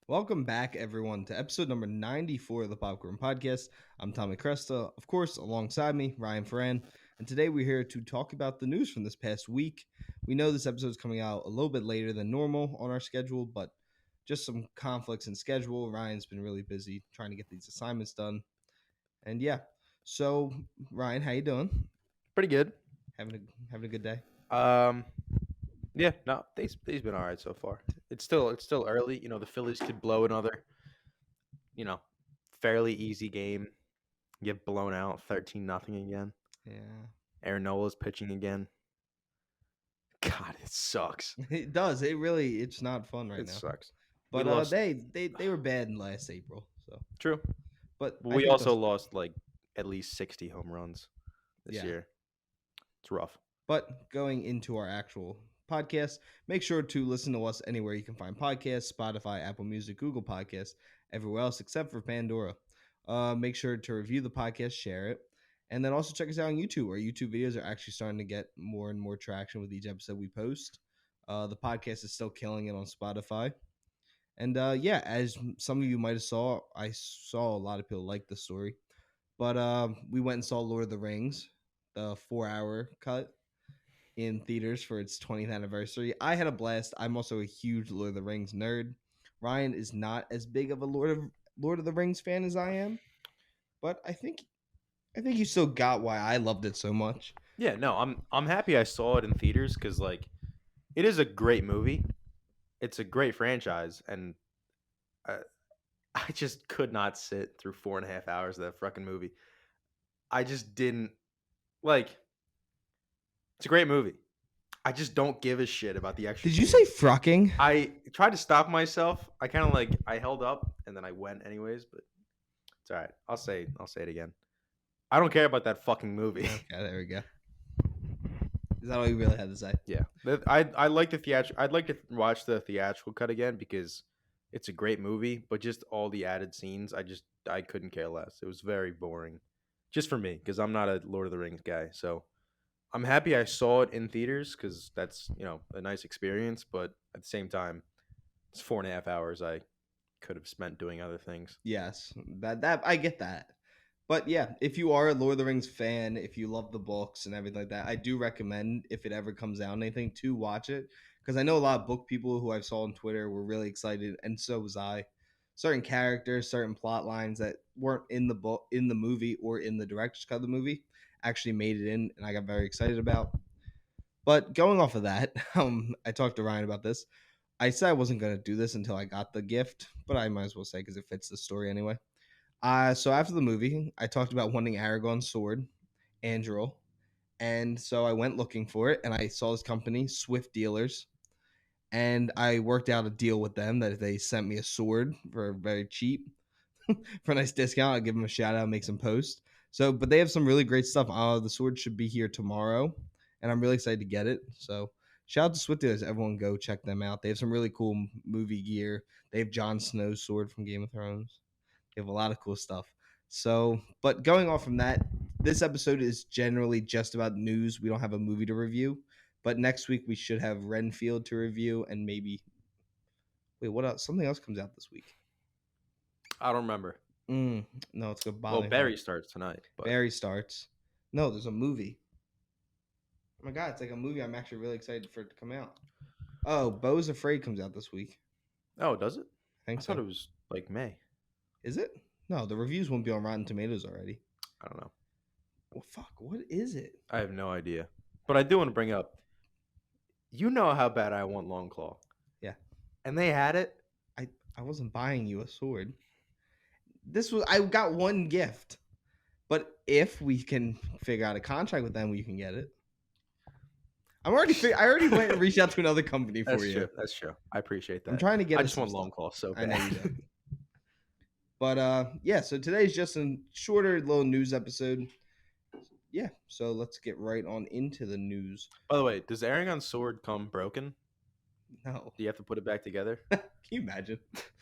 Welcome back, everyone, to episode number 94 of the Popcorn Podcast. I'm Tommy Cresta, of course, alongside me, Ryan Ferran. And today we're here to talk about the news from this past week. We know this episode is coming out a little bit later than normal on our schedule, but just some conflicts in schedule. Ryan's been really busy trying to get these assignments done. And yeah, so Ryan, how you doing? Pretty good. Having a good day? Um, yeah, no, they's been all right so far. It's still early. The Phillies could blow another, you know, fairly easy game, get blown out 13-0 again. Yeah. Aaron Nola's pitching again. God, it sucks. It does. It's not fun right It now. sucks. But We lost. they were bad in last April, so True, but but I we think also those lost like at least 60 home runs this yeah. year. It's rough. But going into our actual podcast, make sure to listen to us anywhere you can find podcasts: Spotify, Apple Music, Google Podcasts, everywhere else except for Pandora. Make sure to review the podcast, share it, and then also check us out on YouTube. Our YouTube videos are actually starting to get more and more traction with each episode we post. The podcast is still killing it on Spotify. And yeah, as some of you might have saw, I saw a lot of people like the story. But we went and saw Lord of the Rings, the 4-hour cut in theaters for its 20th anniversary. I had a blast. I'm also a huge Lord of the Rings nerd. Ryan is not as big of a Lord of the Rings fan as I am, but I think you still got why I loved it so much. Yeah, no, I'm happy I saw it in theaters because like it is a great movie. It's a great franchise, and I just could not sit through 4.5 hours of that fucking movie. I just didn't like. It's a great movie. I just don't give a shit about the extra. Did you say frocking? I tried to stop myself. I kind of I held up and then I went anyways, but it's all right. I'll say it again. I don't care about that fucking movie. Okay, there we go. Is that all you really had to say? Yeah, I like the theatrical. I'd like to watch the theatrical cut again because it's a great movie, but just all the added scenes, I couldn't care less. It was very boring, just for me because I'm not a Lord of the Rings guy. So I'm happy I saw it in theaters because that's a nice experience. But at the same time, it's 4.5 hours I could have spent doing other things. Yes, that I get that. But yeah, if you are a Lord of the Rings fan, if you love the books and everything like that, I do recommend if it ever comes out anything to watch it because I know a lot of book people who I saw on Twitter were really excited, and so was I. Certain characters, certain plot lines that weren't in the book, in the movie, or in the director's cut of the movie actually made it in, and I got very excited about. But going off of that, I talked to Ryan about this. I said I wasn't gonna do this until I got the gift, but I might as well say because it fits the story anyway. So after the movie, I talked about wanting Aragorn's sword, Andril, and so I went looking for it, and I saw this company, Swift Dealers, and I worked out a deal with them that they sent me a sword for very cheap, for a nice discount. I'll give them a shout out, make some post. So, but they have some really great stuff. The sword should be here tomorrow, and I'm really excited to get it. So, shout out to Swift Dealers. Everyone go check them out. They have some really cool movie gear. They have Jon Snow's sword from Game of Thrones. They have a lot of cool stuff. So, but going off from that, this episode is generally just about news. We don't have a movie to review, but next week we should have Renfield to review and maybe wait, what else? Something else comes out this week. I don't remember. No, it's good. Well, Barry starts tonight. But Barry starts. No, there's a movie. Oh my god, it's like a movie. I'm actually really excited for it to come out. Oh, Beau's Afraid comes out this week. Oh, does it? I think I so. thought it was like May. Is it? No, the reviews won't be on Rotten Tomatoes already. I don't know. Well, fuck. What is it? I have no idea. But I do want to bring up. You know how bad I want Longclaw. Yeah. And they had it. I wasn't buying you a sword. I got one gift. But if we can figure out a contract with them, we can get it. I already went and reached out to another company for you. True. That's true. I appreciate that. I'm trying to get. I just want Longclaw so bad. I know you do. But yeah. So today's just a shorter little news episode. Yeah. So let's get right on into the news. By the way, does Aragon's sword come broken? No. Do you have to put it back together? Can you imagine?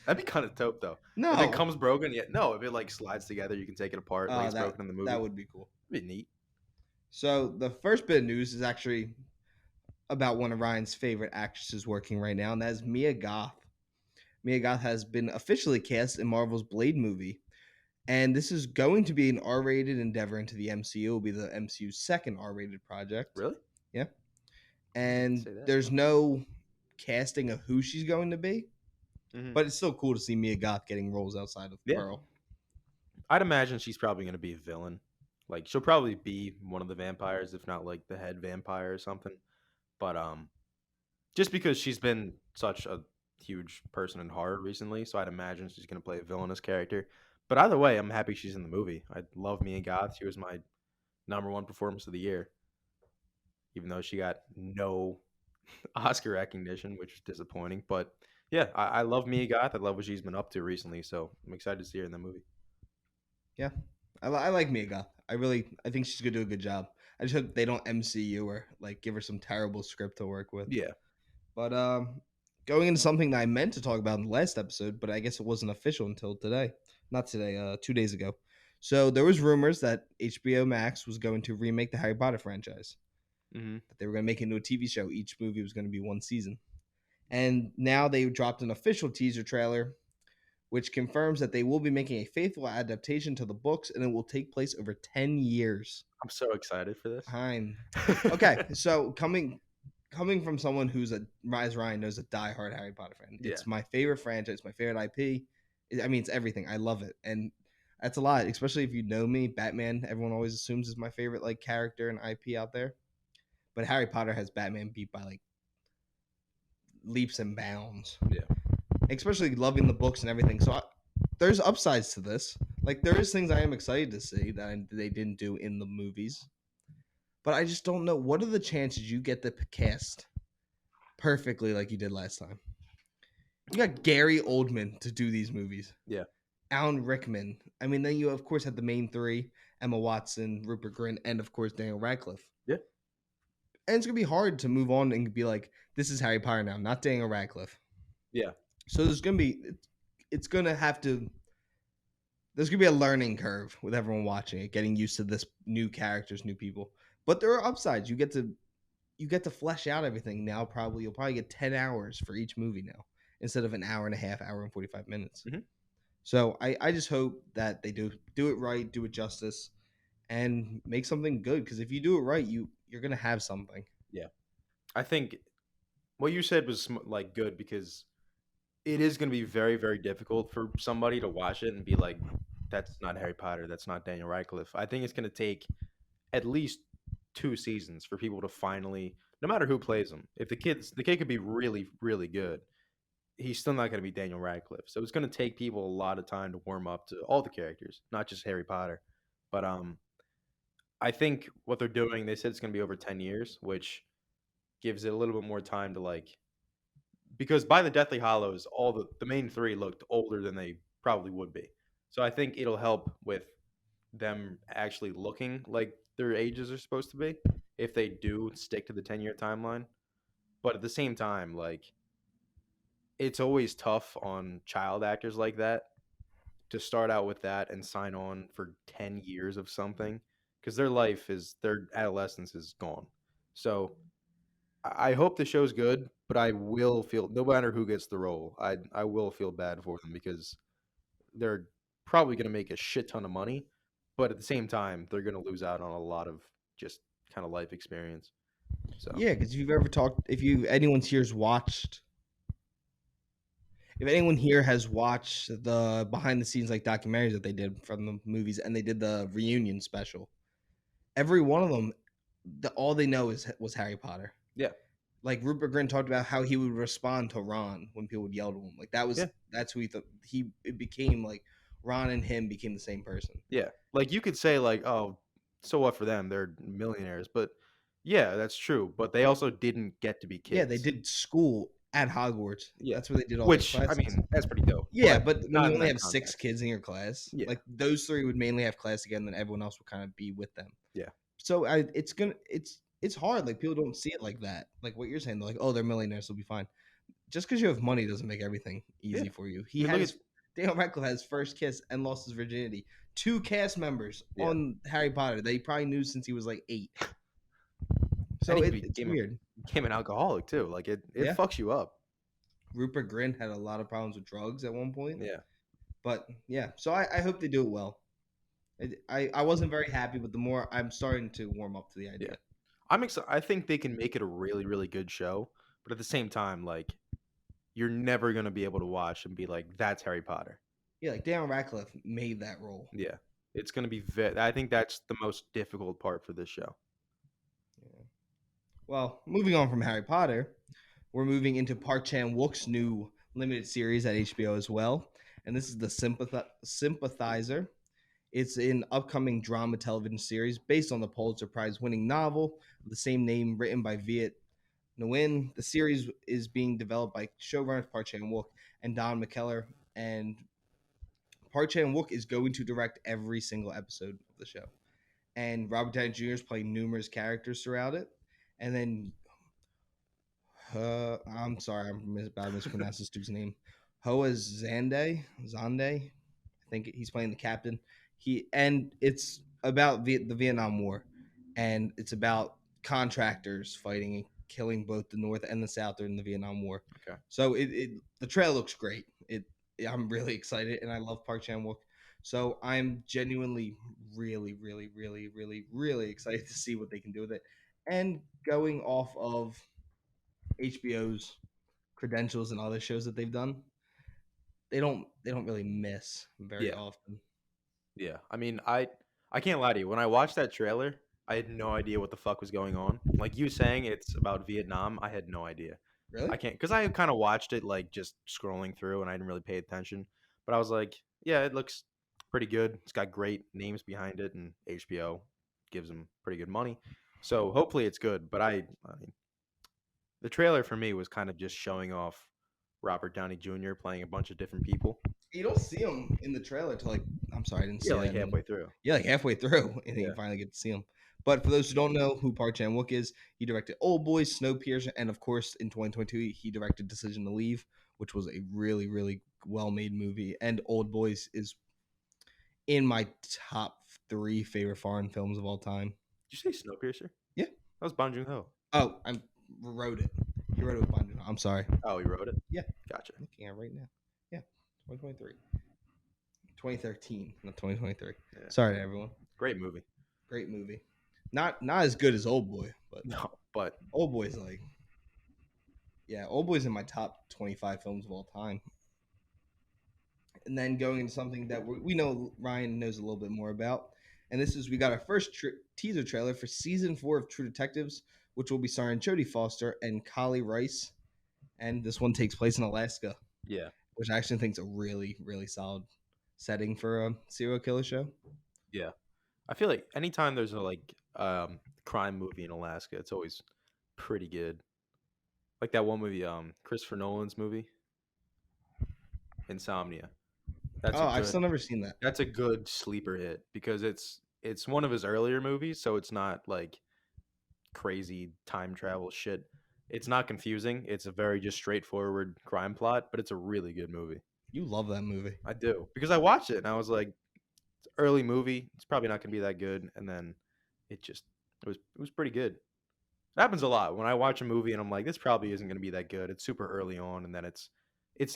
That'd be kind of dope, though. No. If it comes broken, no. If it like slides together, you can take it apart. Like it's broken in the movie. That would be cool. It'd be neat. So the first bit of news is actually about one of Ryan's favorite actresses working right now, and that is Mia Goth. Mia Goth has been officially cast in Marvel's Blade movie. And this is going to be an R-rated endeavor into the MCU. It will be the MCU's second R-rated project. Really? Yeah. I didn't And say that. there's no casting of who she's going to be, Hmm. but it's still cool to see Mia Goth getting roles outside of Yeah. Pearl. I'd imagine she's probably going to be a villain. Like she'll probably be one of the vampires, if not like the head vampire or something. But just because she's been such a huge person in horror recently, so I'd imagine she's going to play a villainous character. But either way, I'm happy she's in the movie. I love Mia Goth. She was my number one performance of the year, even though she got no Oscar recognition, which is disappointing. But yeah, I love Mia Goth. I love what she's been up to recently, so I'm excited to see her in the movie. Yeah. I like Mia Goth. I think she's going to do a good job. I just hope they don't MCU or like give her some terrible script to work with. Yeah. But going into something that I meant to talk about in the last episode, but I guess it wasn't official until today. Not today, 2 days ago. So there was rumors that HBO Max was going to remake the Harry Potter franchise. Hmm. That they were going to make it into a TV show. Each movie was going to be one season. And now they dropped an official teaser trailer, which confirms that they will be making a faithful adaptation to the books, and it will take place over 10 years. I'm so excited for this. Time. Okay, so coming from someone who's as Ryan knows, a diehard Harry Potter fan. Yeah. It's my favorite franchise, my favorite IP. I mean, it's everything. I love it, and that's a lot. Especially if you know me, Batman. Everyone always assumes is my favorite like character and IP out there, but Harry Potter has Batman beat by like leaps and bounds. Yeah. Especially loving the books and everything. So there's upsides to this. Like there is things I am excited to see that they didn't do in the movies. But I just don't know. What are the chances you get the cast perfectly like you did last time? You got Gary Oldman to do these movies. Yeah. Alan Rickman. I mean, then you of course had the main three: Emma Watson, Rupert Grint, and of course Daniel Radcliffe. Yeah. And it's gonna be hard to move on and be like, "This is Harry Potter now, not Daniel Radcliffe." Yeah. So there's gonna be, it's gonna have to. There's gonna be a learning curve with everyone watching it, getting used to this new characters, new people. But there are upsides. You get to flesh out everything now. You'll probably get 10 hours for each movie now instead of an hour and a half, hour and 45 minutes. Mhm. So I just hope that they do it right, do it justice, and make something good. Because if you do it right, you're gonna have something. Yeah. I think what you said was like good because it is going to be very, very difficult for somebody to watch it and be like, that's not Harry Potter. That's not Daniel Radcliffe. I think it's going to take at least 2 seasons for people to finally, no matter who plays him, if the kid could be really, really good, he's still not going to be Daniel Radcliffe. So it's going to take people a lot of time to warm up to all the characters, not just Harry Potter. But I think what they're doing, they said it's going to be over 10 years, which gives it a little bit more time to like, because by the Deathly Hollows, all the main three looked older than they probably would be. So I think it'll help with them actually looking like their ages are supposed to be if they do stick to the 10-year timeline. But at the same time, like it's always tough on child actors like that to start out with that and sign on for 10 years of something because their adolescence is gone. So I hope the show's good, but I will feel no matter who gets the role, I will feel bad for them because they're probably going to make a shit ton of money, but at the same time, they're going to lose out on a lot of just kind of life experience. So Yeah, because if anyone here has watched the behind the scenes like documentaries that they did from the movies, and they did the reunion special, every one of them, all they know was Harry Potter. yeah, Like Rupert Grint talked about how he would respond to Ron when people would yell to him. Like yeah, that's who he thought it became like Ron and him became the same person. yeah. Like you could say like, oh, so what for them? They're millionaires, but yeah, that's true. But they also didn't get to be Yeah, they kids. did school at Hogwarts. Yeah, That's where they did all their which I classes. mean, that's pretty dope. Yeah, but when not you in only that have six context. kids in your class, Yeah, like those three would mainly have class together, and then everyone else would kind of be with them. yeah, So it's hard. Like people don't see it like that. Like what you're saying, they're like, oh, they're millionaires, they'll be fine. Just because you have money doesn't make everything yeah. easy for you. I mean, look at Daniel Radcliffe had his first kiss and lost his virginity. 2 cast members yeah. on Harry Potter that he probably knew since he was like 8. So And he it's weird. became an alcoholic too. Like it Yeah. fucks you up. Rupert Grint had a lot of problems with drugs at one point. Yeah. But yeah, so I hope they do it well. I wasn't very happy, but the more I'm starting to warm up to the Yeah. idea. I'm excited. I think they can make it a really, really good show, but at the same time, like you're never gonna be able to watch and be like, "That's Harry Potter." Yeah, like Daniel Radcliffe made that role. Yeah, it's gonna be. I think that's the most difficult part for this show. Yeah. Well, moving on from Harry Potter, we're moving into Park Chan Wook's new limited series at HBO as well, and this is the Sympathizer. It's an upcoming drama television series based on the Pulitzer Prize winning novel of the same name written by Viet Nguyen. The series is being developed by showrunners Park Chan Wook and Don McKellar, and Park Chan Wook is going to direct every single episode of the show. And Robert Downey Jr. is playing numerous characters throughout it. And then, I'm sorry, I'm about to mispronounce this dude's name. Hoa Zande, I think he's playing the captain. It's about the Vietnam War, and it's about contractors fighting and killing both the North and the South during the Vietnam War. Okay. So the trailer looks great. I'm really excited, and I love Park Chan Wook. So I'm genuinely really, really, really, really, really excited to see what they can do with it. And going off of HBO's credentials and other shows that they've done, they don't really miss very Yeah. often. Yeah. I mean, I can't lie to you. When I watched that trailer, I had no idea what the fuck was going on. Like you saying it's about Vietnam, I had no idea. Really? I can't because I kind of watched it like just scrolling through and I didn't really pay attention. But I was like, yeah, it looks pretty good. It's got great names behind it, and HBO gives them pretty good money. So hopefully it's good. But I mean, the trailer for me was kind of just showing off Robert Downey Jr. playing a bunch of different people. You don't see him in the trailer till like I'm sorry, I didn't see Yeah, that. like halfway through. Yeah, like halfway through, and then you Yeah. finally get to see him. But for those who don't know who Park Chan Wook is, he directed Old Boys, Snowpiercer, and of course in 2022 he directed Decision to Leave, which was a really, really well-made movie. And Old Boys is in my top 3 favorite foreign films of all time. Did you say Snowpiercer? Yeah. That was Bong Joon Ho. Oh, I wrote it. He wrote it with Bong Joon-ho. I'm sorry. Oh, he wrote it? Yeah. Gotcha. I'm looking at it right now. Yeah, 2023. 2013, not 2023. Yeah. Sorry to everyone. Great movie. Great movie. Not as good as Old Boy, but No, but Old Boy's like, yeah, Old Boy's in my top 25 films of all time. And then going into something that we know Ryan knows a little bit more about, and this is we got our first teaser trailer for season 4 of True Detectives, which will be starring Jodie Foster and Kali Rice, and this one takes place in Alaska, yeah. which I actually think is a really, really solid setting for a serial killer show. Yeah. I feel like anytime there's a like crime movie in Alaska, it's always pretty good. Like that one movie, Christopher Nolan's movie, Insomnia. That's Oh, I've still never seen that. that's a good sleeper hit because it's one of his earlier movies, so it's not like crazy time travel shit. It's not confusing. It's a very just straightforward crime plot, but it's a really good movie. You love that movie. I do because I watched it and I was like, it's an early movie. It's probably not gonna be that good, and then it was pretty good. It happens a lot when I watch a movie and I'm like, this probably isn't gonna be that good. It's super early on, and then it's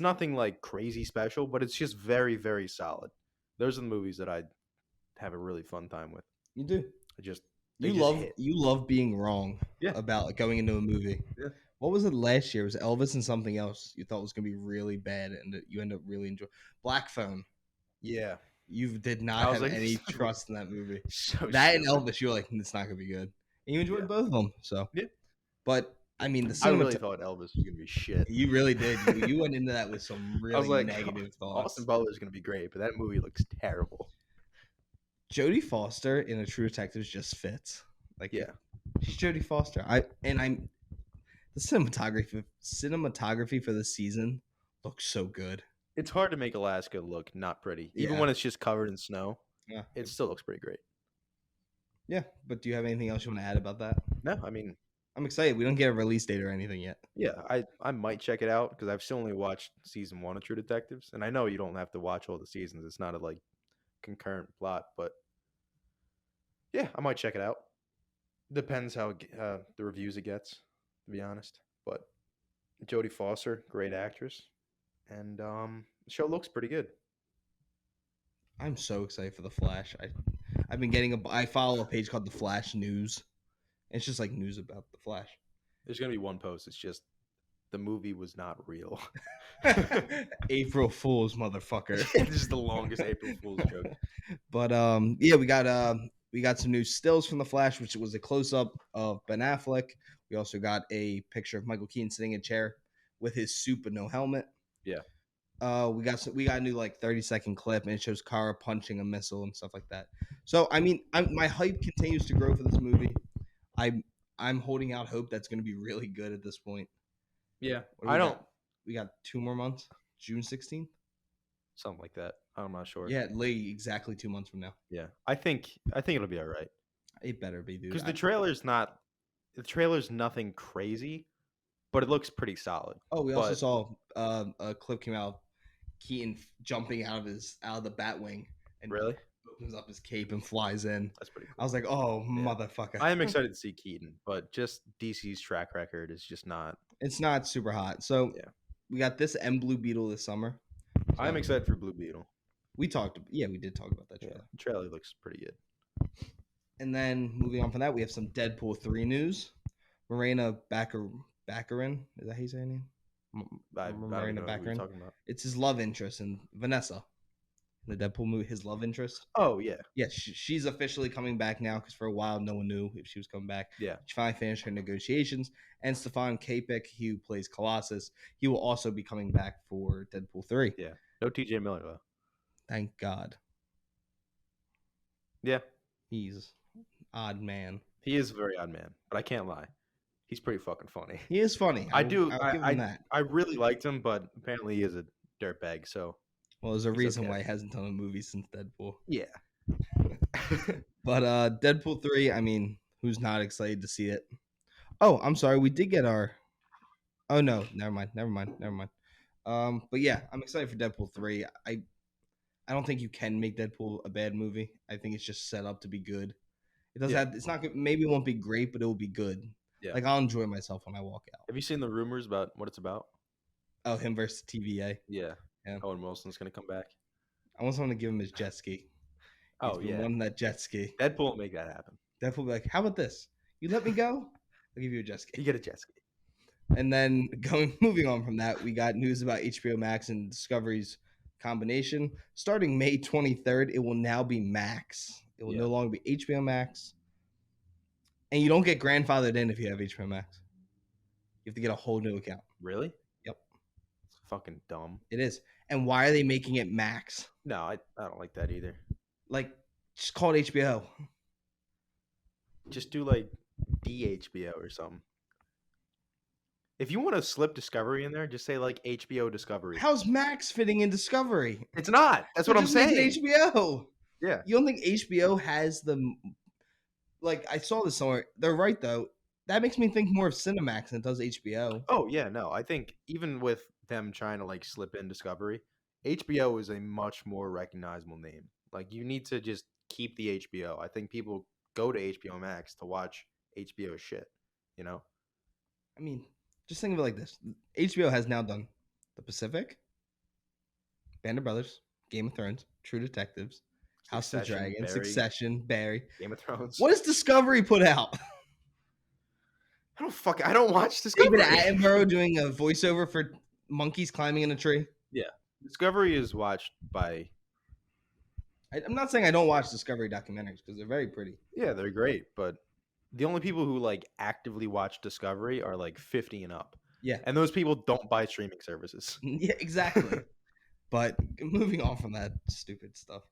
nothing like crazy special, but it's just very very solid. Those are the movies that I have a really fun time with. You do. I just You just love hit. you love being wrong Yeah. about going into a movie. Yeah. What was it last year? It was Elvis and something else you thought was gonna be really bad, and you end up really enjoying. Black Phone. Yeah. You did I not was have like, any trust in that movie. So That and stupid. Elvis, you're like, it's not gonna be good. And you enjoyed Yeah. both of them. So, Yeah. but I mean, the I really cinema. thought Elvis was gonna be shit. You really did. You went into that with some I was really like, negative thoughts. Austin Butler's gonna be great, but that movie looks terrible. Jodie Foster in a True Detectives just fits. Like, Yeah. she's Jodie Foster. I'm the cinematography for the season looks so good. It's hard to make Alaska look not pretty. Even Yeah. when it's just covered in snow, Yeah. it still looks pretty great. Yeah, but do you have anything else you want to add about that? No, I mean, I'm excited. We don't get a release date or anything yet. yeah, I might check it out because I've still only watched season 1 of True Detectives, and I know you don't have to watch all the seasons. It's not a like concurrent plot, but yeah, I might check it out. Depends how the reviews it gets, to be honest. But Jodie Foster, great actress, and the show looks pretty good. I'm so excited for the Flash. I've been I follow a page called the Flash News. It's just like news about the Flash. There's gonna be one post. It's just the movie was not real. April Fools, motherfucker. This is the longest April Fool's joke. But yeah, we got some new stills from the Flash, which was a close up of Ben Affleck. We also got a picture of Michael Keaton sitting in a chair with his suit but no helmet. Yeah. We got a new like 30-second clip, and it shows Kara punching a missile and stuff like that. So I mean, my hype continues to grow for this movie. I'm holding out hope that's going to be really good at this point. Yeah, What do I we don't. got? We got 2 more months. June 16th. Something like that. I'm not sure. Yeah, literally exactly 2 months from now. Yeah. I think it'll be all right. It better be, dude. Because the trailer's nothing crazy, but it looks pretty solid. Oh, we also saw a clip came out. Keaton jumping out of the Batwing and Really? opens up his cape and flies in. That's pretty cool. I was like, oh, motherfucker. I am excited to see Keaton, but just DC's track record is just not. It's not super hot. So Yeah. we got this and Blue Beetle this summer. So I'm excited for Blue Beetle. we did talk about that trailer. Yeah, the trailer looks pretty good. And then moving on from that, we have some Deadpool 3 news. Morena Baccarin, is that how you say her name? I don't Morena know what you're Baccarin. talking about. It's his love interest in Vanessa. The Deadpool movie, his love interest. Oh yeah. Yeah, she's officially coming back now because for a while no one knew if she was coming back. Yeah. She finally finished her negotiations. And Stefan Kapik, who plays Colossus, he will also be coming back for Deadpool 3. Yeah. No T.J. Miller though. Thank God. Yeah. He's odd man. He is a very odd man, but I can't lie. He's pretty fucking funny. He is funny. I'll give him that. I really liked him, but apparently he is a dirtbag. So Well, there's a he's reason okay. why he hasn't done a movie since Deadpool. yeah. But Deadpool 3, I mean, who's not excited to see it? Oh, I'm sorry. We did get our. Oh no, never mind. But yeah, I'm excited for Deadpool 3. I don't think you can make Deadpool a bad movie. I think it's just set up to be good. It does have. It's not good. Maybe it won't be great, but it will be good. Yeah. Like I'll enjoy myself when I walk out. Have you seen the rumors about what it's about? Oh, him versus TVA. Yeah. Yeah. Owen Wilson's gonna come back. I want someone to give him his jet ski. Oh yeah. One that jet ski. Deadpool will make that happen. Deadpool will be like, how about this? You let me go, I'll give you a jet ski. You get a jet ski. And then moving on from that, we got news about HBO Max and Discovery's combination. Starting May 23rd, it will now be Max. It will no longer be HBO Max. And you don't get grandfathered in if you have HBO Max. You have to get a whole new account. Really? Yep. It's fucking dumb. It is. And why are they making it Max? No, I don't like that either. Like, just call it HBO. Just do like DHBO or something. If you want to slip Discovery in there, just say like HBO Discovery. How's Max fitting in Discovery? It's not. That's what I'm Just make saying. it HBO. Yeah. You don't think HBO has the like? I saw this somewhere. They're right though. That makes me think more of Cinemax than it does HBO. Oh yeah, no. I think even with them trying to like slip in Discovery, HBO is a much more recognizable name. Like you need to just keep the HBO. I think people go to HBO Max to watch HBO shit. You know? I mean, just think of it like this: HBO has now done The Pacific, Band of Brothers, Game of Thrones, True Detectives, House of the Dragon, Barry, Succession, Barry. Game of Thrones. What does Discovery put out? I don't watch Discovery. David Attenborough doing a voiceover for monkeys climbing in a tree. Yeah, Discovery is watched by. I'm not saying I don't watch Discovery documentaries because they're very pretty. Yeah, they're great, but the only people who like actively watch Discovery are like 50 and up. Yeah, and those people don't buy streaming services. Yeah, exactly. But moving on from that stupid stuff,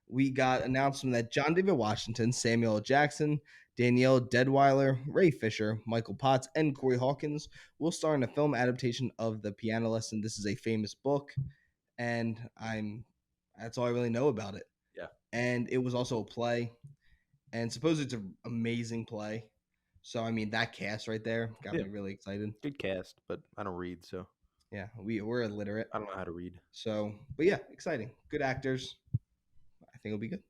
we got announcement that John David Washington, Samuel L. Jackson, Danielle Deadweiler, Ray Fisher, Michael Potts, and Corey Hawkins will star in a film adaptation of The Piano Lesson. This is a famous book, and that's all I really know about it. Yeah. And it was also a play, and supposedly it's an amazing play. So, I mean, that cast right there got me really excited. Good cast, but I don't read, so. Yeah, we're illiterate. I don't know how to read. So, but yeah, exciting. Good actors. I think it'll be good.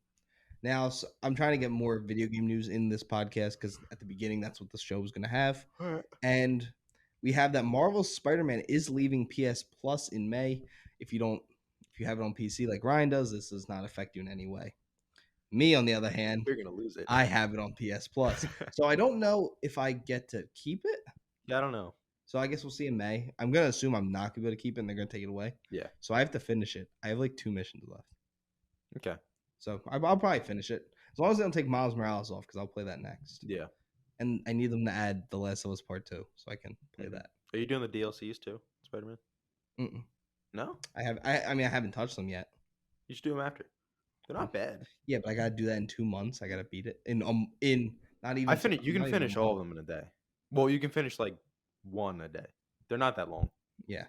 Now, so I'm trying to get more video game news in this podcast because at the beginning, that's what the show was going to have. And We have that Marvel's Spider-Man is leaving PS Plus in May. If you have it on PC like Ryan does, this does not affect you in any way. Me, on the other hand, You're gonna lose it. I have it on PS Plus. So I don't know if I get to keep it. Yeah, I don't know. So I guess we'll see in May. I'm gonna assume I'm not gonna be able to keep it and they're gonna take it away. Yeah. So I have to finish it. I have like 2 missions left. Okay. So I'll probably finish it. As long as they don't take Miles Morales off, because I'll play that next. Yeah. And I need them to add The Last of Us Part 2 so I can play that. Are you doing the DLCs too, Spider-Man? Mm-mm. No? I haven't touched them yet. You should do them after. They're not bad. Yeah, but I gotta do that in 2 months. I gotta beat it in not even. You can finish all of them in a day. Well, you can finish like one a day. They're not that long. Yeah.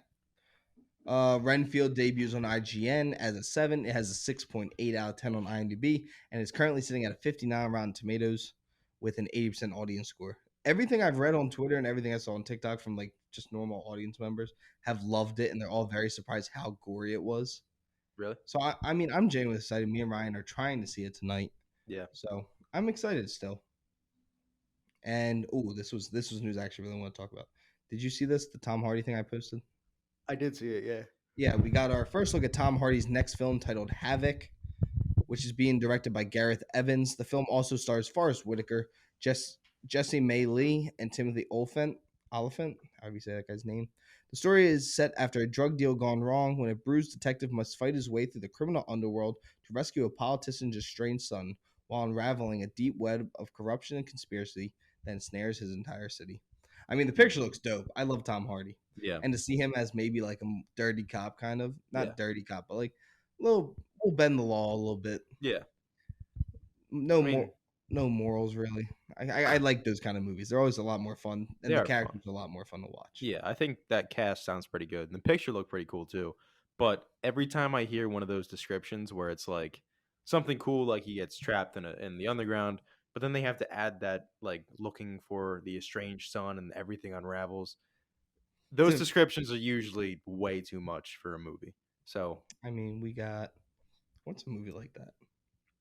Renfield debuts on IGN as a 7. It has a 6.8 out of 10 on IMDb, and it's currently sitting at a 59 Rotten Tomatoes with an 80% audience score. Everything I've read on Twitter and everything I saw on TikTok from like just normal audience members have loved it, and they're all very surprised how gory it was. Really? So I mean, I'm genuinely excited. Me and Ryan are trying to see it tonight. Yeah. So I'm excited still. And this was news I actually really want to talk about. Did you see this? The Tom Hardy thing I posted? I did see it, yeah. Yeah, we got our first look at Tom Hardy's next film titled Havoc, which is being directed by Gareth Evans. The film also stars Forrest Whitaker, Jesse May Lee, and Timothy Oliphant. However you say that guy's name. The story is set after a drug deal gone wrong when a bruised detective must fight his way through the criminal underworld to rescue a politician's estranged son while unraveling a deep web of corruption and conspiracy that ensnares his entire city. I mean, the picture looks dope. I love Tom Hardy. Yeah. And to see him as maybe like a dirty cop kind of, not dirty cop, but like we'll bend the law a little bit. Yeah. No morals really. I like those kind of movies. They're always a lot more fun, and the characters are a lot more fun to watch. Yeah, I think that cast sounds pretty good. And the picture looked pretty cool too. But every time I hear one of those descriptions where it's like something cool, like he gets trapped in the underground, but then they have to add that like looking for the estranged son and everything unravels. Those descriptions are usually way too much for a movie. So I mean, we got what's a movie like that?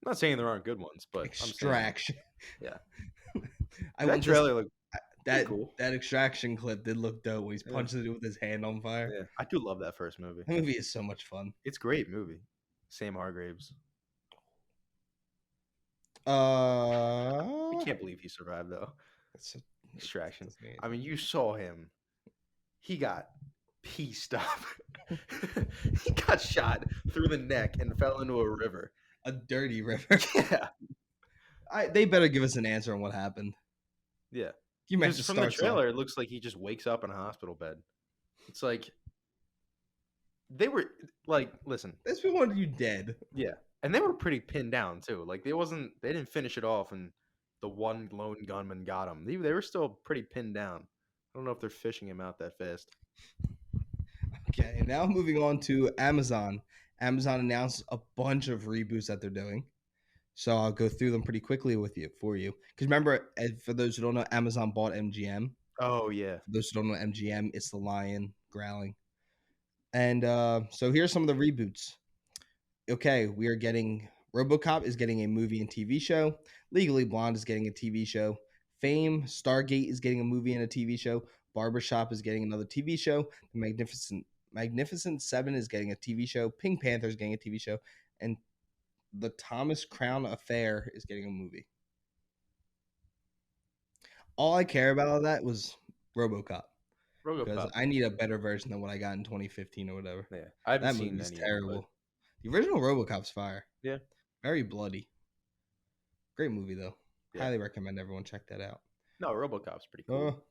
I'm not saying there aren't good ones, but Extraction. Yeah. That trailer looked cool. That Extraction clip did look dope when he's punching it with his hand on fire. Yeah, I do love that first movie. That movie is so much fun. It's a great movie. Sam Hargraves. I can't believe he survived though. Extraction. I mean, you saw him. He got pieced up. He got shot through the neck and fell into a river. A dirty river. Yeah. They better give us an answer on what happened. Yeah. Because from the trailer, it looks like he just wakes up in a hospital bed. It's like they were like, listen. These people wanted you dead. Yeah. And they were pretty pinned down too. Like they didn't finish it off and the one lone gunman got him. They were still pretty pinned down. I don't know if they're fishing him out that fast. Okay, now moving on to Amazon. Amazon announced a bunch of reboots that they're doing. So I'll go through them pretty quickly for you. Because remember, for those who don't know, Amazon bought MGM. Oh, yeah. For those who don't know MGM, it's the lion growling. And so here's some of the reboots. Okay, we are getting RoboCop is getting a movie and TV show. Legally Blonde is getting a TV show. Fame, Stargate is getting a movie and a TV show. Barbershop is getting another TV show. The Magnificent Seven is getting a TV show. Pink Panther is getting a TV show. And The Thomas Crown Affair is getting a movie. All I care about that was RoboCop. Because I need a better version than what I got in 2015 or whatever. Yeah, I haven't seen that movie's any terrible. But... The original RoboCop's fire. Yeah. Very bloody. Great movie, though. Yeah. Highly recommend everyone check that out. No, RoboCop's pretty cool.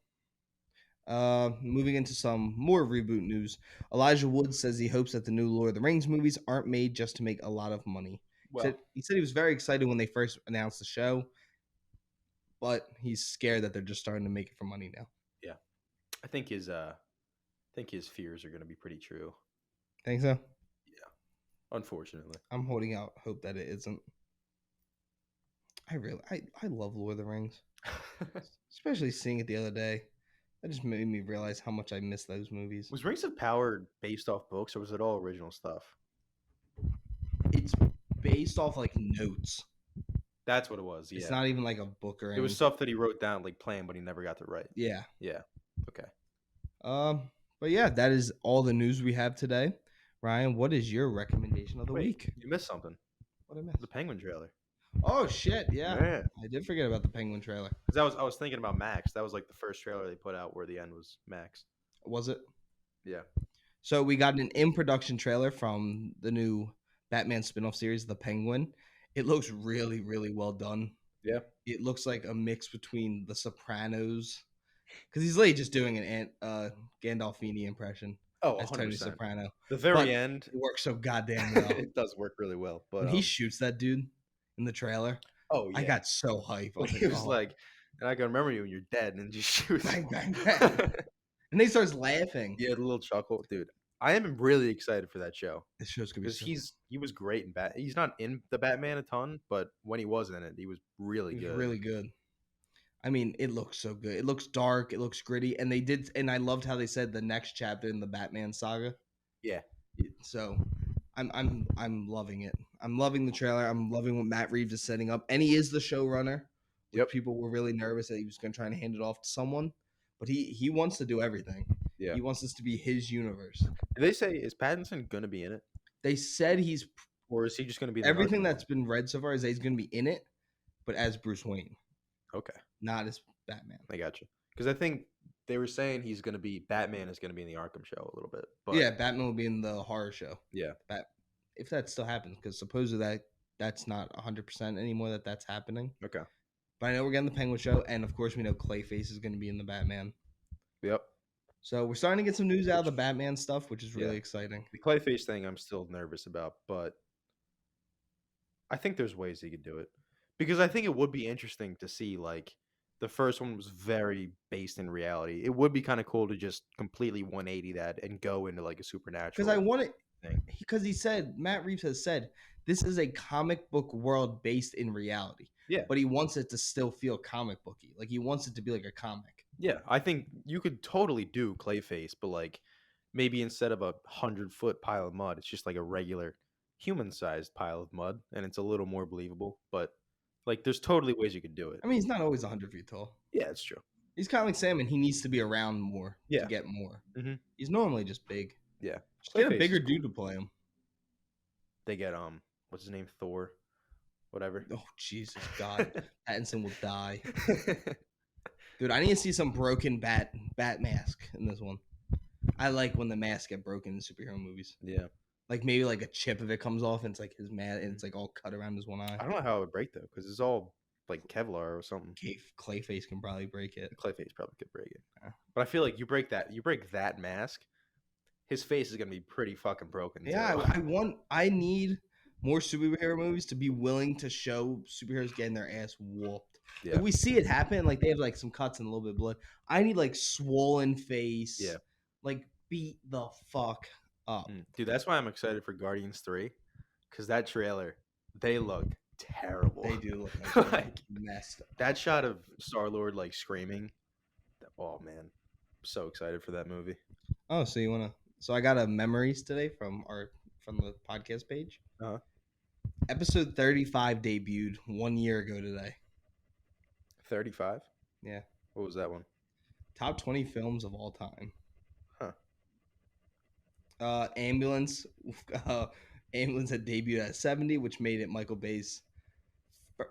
Moving into some more reboot news. Elijah Wood says he hopes that the new Lord of the Rings movies aren't made just to make a lot of money. Well, He said he was very excited when they first announced the show, but he's scared that they're just starting to make it for money now. Yeah. I think his fears are going to be pretty true. Think so? Yeah. Unfortunately. I'm holding out hope that it isn't. I love Lord of the Rings. Especially seeing it the other day. That just made me realize how much I miss those movies. Was Rings of Power based off books or was it all original stuff? It's based off like notes. That's what it was. Yeah. It's not even like a book or anything. It was stuff that he wrote down like playing, but he never got to write. Yeah. Yeah. Okay. But yeah, that is all the news we have today. Ryan, what is your recommendation of the Wait, week? you missed something. What did I miss? The Penguin trailer. Oh shit, yeah. Yeah. I did forget about the Penguin trailer. Because I was thinking about Max. That was like the first trailer they put out where the end was Max. Was it? Yeah. So we got an in-production trailer from the new Batman spin-off series, The Penguin. It looks really, really well done. Yeah. It looks like a mix between The Sopranos, because he's literally just doing an Gandolfini impression Oh, as Tony 100%. Soprano. The very But end, it works so goddamn well. it does work really well. But When he shoots that dude in the trailer, oh I yeah, got so hyped. I was he was "Oh, like, and I can remember you when you're dead, and just shoots. bang, bang, bang. And then he starts laughing. Yeah, the little chuckle, dude. I am really excited for that show This show's gonna be because so. he was great in He's not in the Batman a ton, but when he was in it, he was really It was good. really good. I mean, it looks so good. It looks dark. It looks gritty, and I loved how they said the next chapter in the Batman saga. Yeah. So, I'm loving it. I'm loving the trailer. I'm loving what Matt Reeves is setting up, and he is the showrunner. Yep. People were really nervous that he was going to try and hand it off to someone, but he wants to do everything. Yeah. He wants this to be his universe. Did they say is Pattinson gonna be in it, They said he's or is he just gonna be everything that's been read so far is that he's going to be in it, but as Bruce Wayne, Okay, not as Batman. I got you. Because I think they were saying he's gonna be Batman is gonna be in the Arkham show a little bit. But Yeah, Batman will be in the horror show. yeah, If that still happens, because supposedly that's not 100% anymore that's happening. okay, But I know we're getting the Penguin show, and of course we know Clayface is going to be in the Batman. yep. So we're starting to get some news out of the Batman stuff, which is really Yeah. exciting. The Clayface thing, I'm still nervous about, but I think there's ways he could do it because I think it would be interesting to see like the first one was very based in reality. It would be kind of cool to just completely 180 that and go into like a supernatural. Because I want it, thing. because he said, Matt Reeves has said, this is a comic book world based in reality. Yeah. But he wants it to still feel comic booky. Like he wants it to be like a comic. Yeah, I think you could totally do Clayface, but like maybe instead of a 100-foot pile of mud, it's just like a regular human-sized pile of mud, and it's a little more believable. But like, there's totally ways you could do it. I mean, he's not always 100 feet tall. Yeah, it's true. He's kind of like Sam, and he needs to be around more Yeah. to get more. Mhm. He's normally just big. Yeah, Just get a Clayface bigger is cool. dude to play him. They get what's his name? Thor, whatever. Oh, Jesus God. Pattinson will die. Dude, I need to see some broken bat mask in this one. I like when the masks get broken in superhero movies. Yeah, Like maybe like a chip of it comes off and it's like his man and it's like all cut around his one eye. I don't know how it would break though, because it's all like Kevlar or something. Clayface can probably break it. Clayface probably could break it, Yeah. but I feel like you break that mask, his face is gonna be pretty fucking broken. Yeah, too. I need more superhero movies to be willing to show superheroes getting their ass whooped. Yeah. Like we see it happen, like they have like some cuts and a little bit of blood. I need like swollen face. Yeah. Like beat the fuck up. Dude, that's why I'm excited for Guardians 3, because that trailer, they look terrible. They do look like, Like, messed up. that shot of Star-Lord like screaming. Oh man, I'm so excited for that movie. Oh, so you wanna? So I got a memories today from the podcast page. Uh-huh. Episode 35 debuted 1 year ago today. 35? Yeah. What was that one? Top 20 films of all time. Huh. Ambulance. Ambulance had debuted at 70, which made it Michael Bay's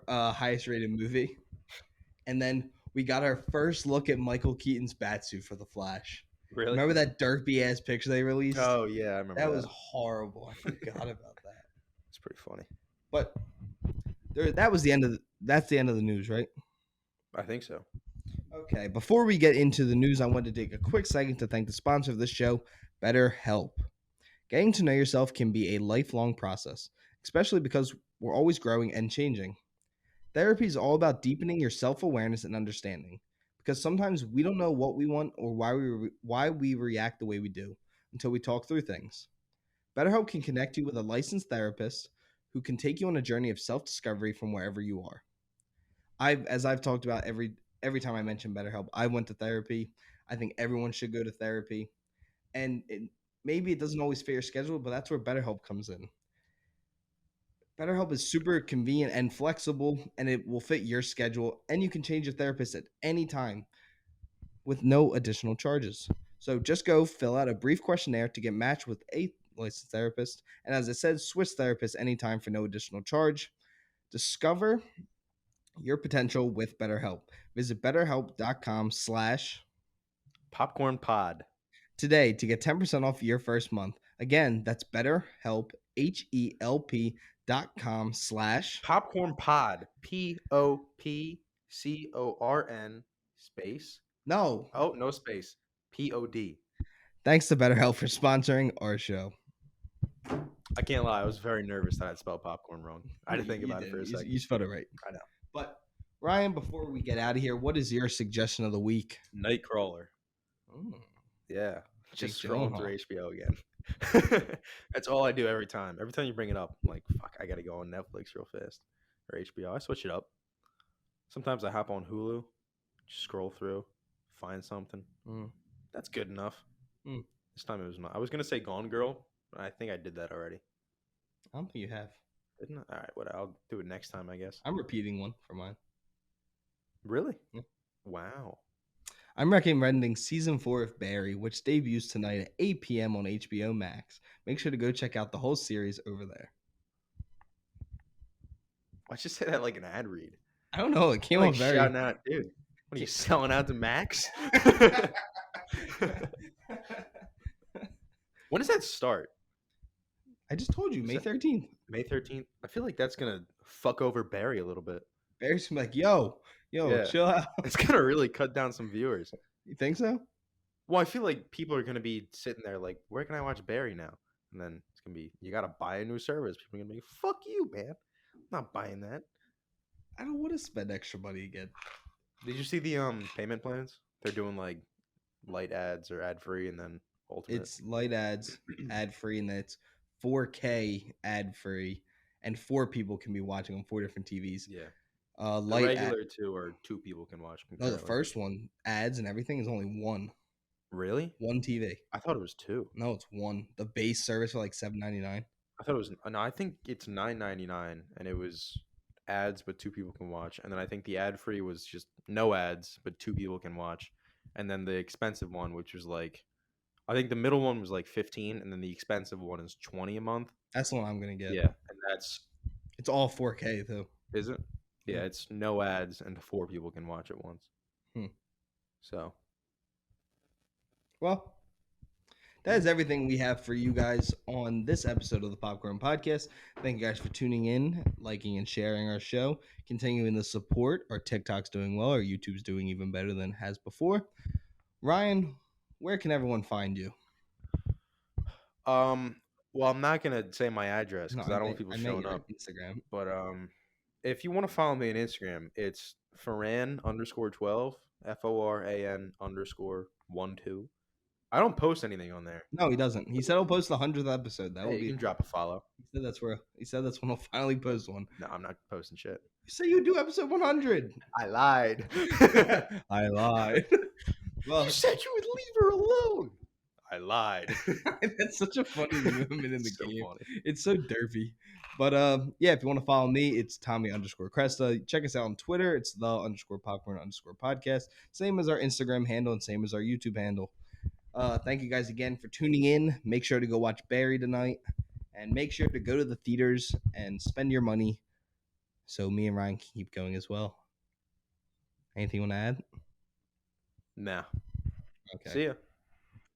highest rated movie. And then we got our first look at Michael Keaton's batsuit for The Flash. Really? Remember that derpy ass picture they released? Oh yeah, I remember that was horrible. I forgot about that. It's pretty funny. But that's the end of the news, right? I think so. Okay, before we get into the news, I wanted to take a quick second to thank the sponsor of this show, BetterHelp. Getting to know yourself can be a lifelong process, especially because we're always growing and changing. Therapy is all about deepening your self-awareness and understanding, because sometimes we don't know what we want or why we react the way we do until we talk through things. BetterHelp can connect you with a licensed therapist who can take you on a journey of self-discovery from wherever you are. As I've talked about every time I mention BetterHelp, I went to therapy. I think everyone should go to therapy. And maybe it doesn't always fit your schedule, but that's where BetterHelp comes in. BetterHelp is super convenient and flexible, and it will fit your schedule, and you can change your therapist at any time with no additional charges. So just go fill out a brief questionnaire to get matched with a licensed therapist. And as I said, switch therapists anytime for no additional charge. Discover your potential with BetterHelp. Visit betterhelp.com/ Popcorn Pod. today to get 10% off your first month. Again, that's BetterHelp, HELP.com/ Popcorn Pod. POPCORN space. No. Oh, no space. POD. Thanks to BetterHelp for sponsoring our show. I can't lie. I was very nervous that I'd spelled popcorn wrong. I had to think You about it for a didn't. second. You spelled it right. I know. But Ryan, before we get out of here, what is your suggestion of the week? Nightcrawler. Mm, Yeah. Just Jake scrolling Gyllenhaal. through HBO again. That's all I do every time. Every time you bring it up, I'm like, fuck, I gotta go on Netflix real fast. Or HBO. I switch it up. Sometimes I hop on Hulu, just scroll through, find something. Mm. That's good enough. Mm. This time it was not. I was gonna say Gone Girl, but I think I did that already. I don't think you have. Didn't I? All right, what? I'll do it next time, I guess. I'm repeating one for mine. Really? Yeah. Wow. I'm recommending season 4 of Barry, which debuts tonight at 8 p.m. on HBO Max. Make sure to go check out the whole series over there. Why'd you say that like an ad read? I don't know. It came Like on very. shouting out, dude. What are you selling out to Max? When does that start? I just told you, May 13th. May 13th. I feel like that's gonna fuck over Barry a little bit. Barry's gonna be like, yo, Yeah. chill out. It's gonna really cut down some viewers. You think so? Well, I feel like people are gonna be sitting there like, where can I watch Barry now? And then it's gonna be, you gotta buy a new service. People are gonna be, fuck you, man. I'm not buying that. I don't want to spend extra money again. Did you see the payment plans? They're doing like light ads or ad free, and then ultimate. It's light ads, ad free, and then it's 4K ad free, and 4 people can be watching on 4 different TVs. Yeah. The Light regular two or 2 people can watch. No, the first one, ads and everything, is only one. Really? One TV. I thought it was 2. No, it's one. The base service for like $7.99. I thought it was no. I think it's $9.99, and it was ads, but 2 people can watch. And then I think the ad free was just no ads, but 2 people can watch. And then the expensive one, which was like, I think the middle one was like 15, and then the expensive one is 20 a month. That's the one I'm gonna get. Yeah, and it's all 4K though. Is it? Yeah, it's no ads, and 4 people can watch it once. So, well, that is everything we have for you guys on this episode of the Popcorn Podcast. Thank you guys for tuning in, liking, and sharing our show. Continuing the support. Our TikTok's doing well. Our YouTube's doing even better than it has before. Ryan, where can everyone find you? well, I'm not gonna say my address because I don't want people showing up. Instagram, but if you want to follow me on Instagram, it's Foran_12 FORAN_12. I don't post anything on there. No, he doesn't. He said he'll post the 100th episode. That will be. You can drop a follow. He said that's when he'll finally post one. No, I'm not posting shit. You say you do episode 100. I lied. I lied. Well, you said you would leave her alone. I lied. That's such a funny movement in the so game. Funny. It's so derpy. But yeah, if you want to follow me, it's Tommy_Cresta. Check us out on Twitter. It's the_popcorn_podcast. Same as our Instagram handle and same as our YouTube handle. Thank you guys again for tuning in. Make sure to go watch Barry tonight. And make sure to go to the theaters and spend your money so me and Ryan can keep going as well. Anything you want to add? Nah. Okay. See ya.